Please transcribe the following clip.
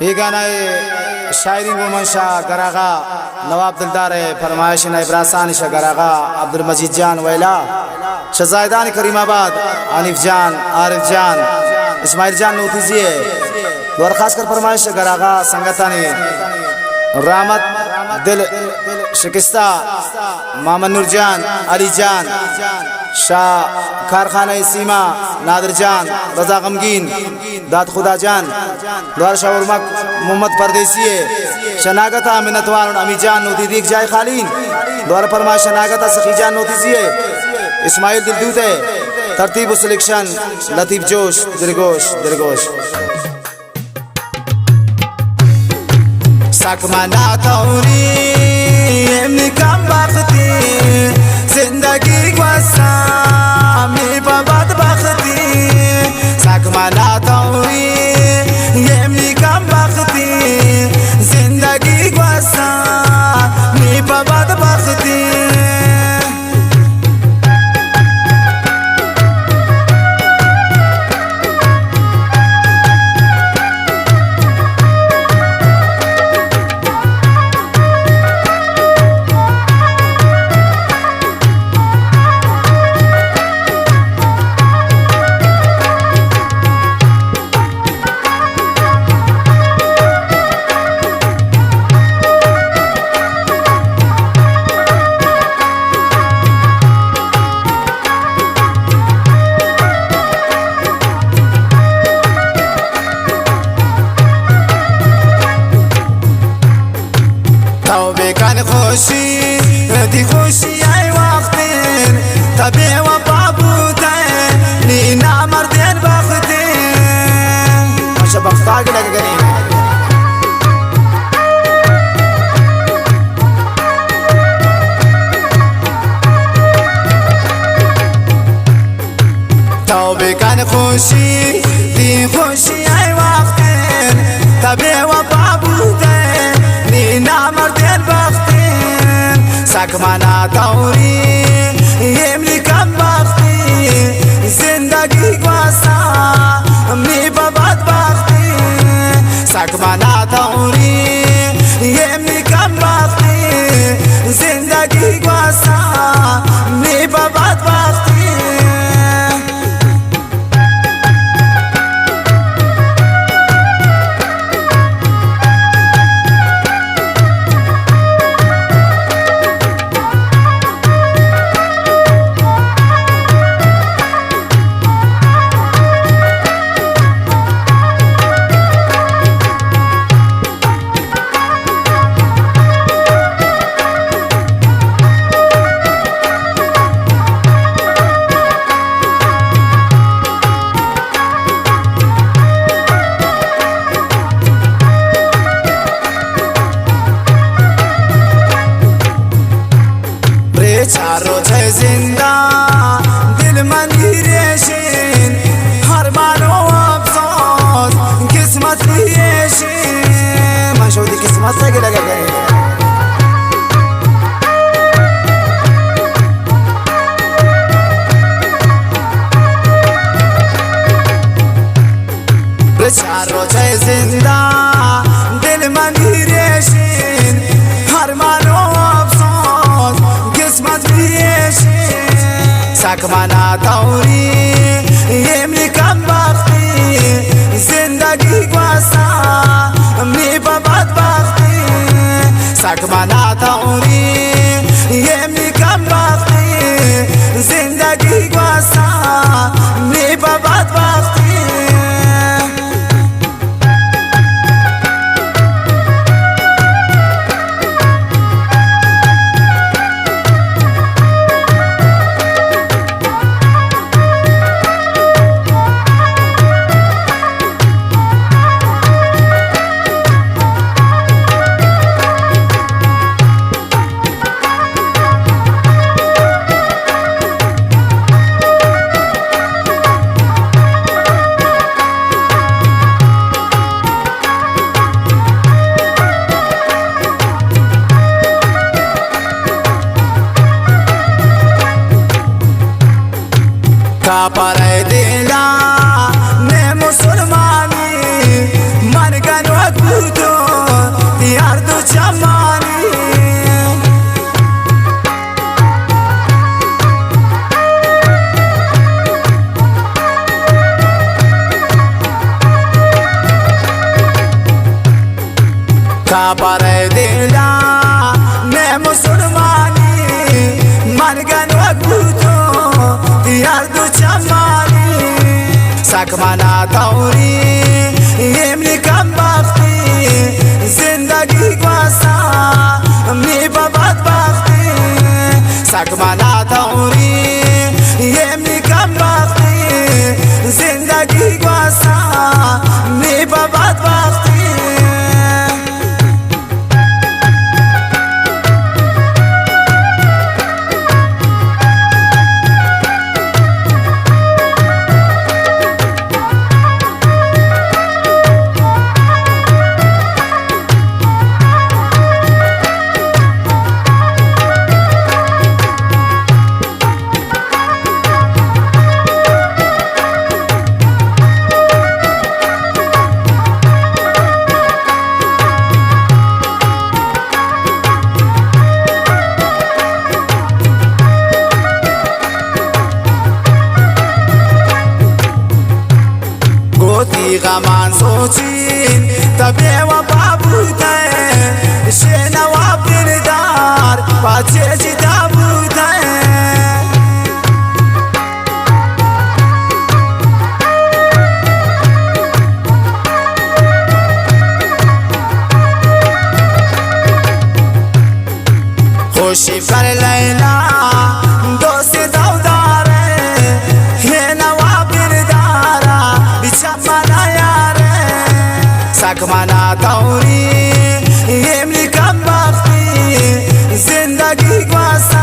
ये गाना शायरी मंशा गरागा नवाब दिलदार फरमाइश इब्रासान शाह गरागा अब्दुल मजीद जान वैला शजायदान करीमाबाद आनिफ जान आरिफ जान इस्माइल जान नोतिजी और खासकर फरमाइश गरागा संगतानी रामत दिल शिकस्ता मामन नूर जान अली जान शाह कारखाना सीमा नादिर जान रजा गमगीन दाद खुदा जान द्वार शाह उर्मक मोहम्मद परदेसी शनागता मिन्नतवार अमी जान नोतीदीक जाय खालीन द्वार फरमा शनागता सखी जान नोतीजी इस्माइल दिलदूते तरतीब सिलेक्शन लतीफ जोश दिलगोश दिलगोश सकमना तौरी कम बख्ती जिंदगी गुस्सा में बबाद बख्ती सकमना तौरी कम बख्ती जिंदगी गुस्सा में बबाद बख्ती خوشی ردی خوشی ای وقتین تبی و بابوتین نینا مردین بختین ماشا بختاگ لگه گرین توبه کن خوشی دی خوشی ای وقتین تبی و بابوتین نینا مردین بختین सकमना तौरी कम बख्ती जिंदगी गुस्सा में बबाद बख्ती सकमना तौरी कम बख्ती जिंदगी गुस्सा में बबाद बख्ती चारो छे जिंदा दिल मंदिरेशिन हर मानो अफसोस किस्मत लिएशिन माशोदी किस्मत से लगा गए चारो छे जिंदा दिल मंदिरेशिन हर मानो सकमना तौरी कम बख्ती जिंदगी गुस्सा में बबाद बख्ती सकमना तौरी कम बख्ती जिंदगी गुस्सा में बबाद बख्ती पर दिला ने मुसलमानी मन करो پاره دیلا نه مسلمانی منگن و گوتو دیار دو چمانی سکمانا توری یمنی کم بختی زندگی گواسا می بابد بختی سکمانا توری یمنی کم بختی زندگی گواسا می بابد بختی غمان سوچین تبی و بابوده شنا و بردار پاچه جدا بوده خوشی پر لیلا دوست دوداره هنا و بردارا بیچمانا سکمانا توری یمنی کم بختی زندگی گواسا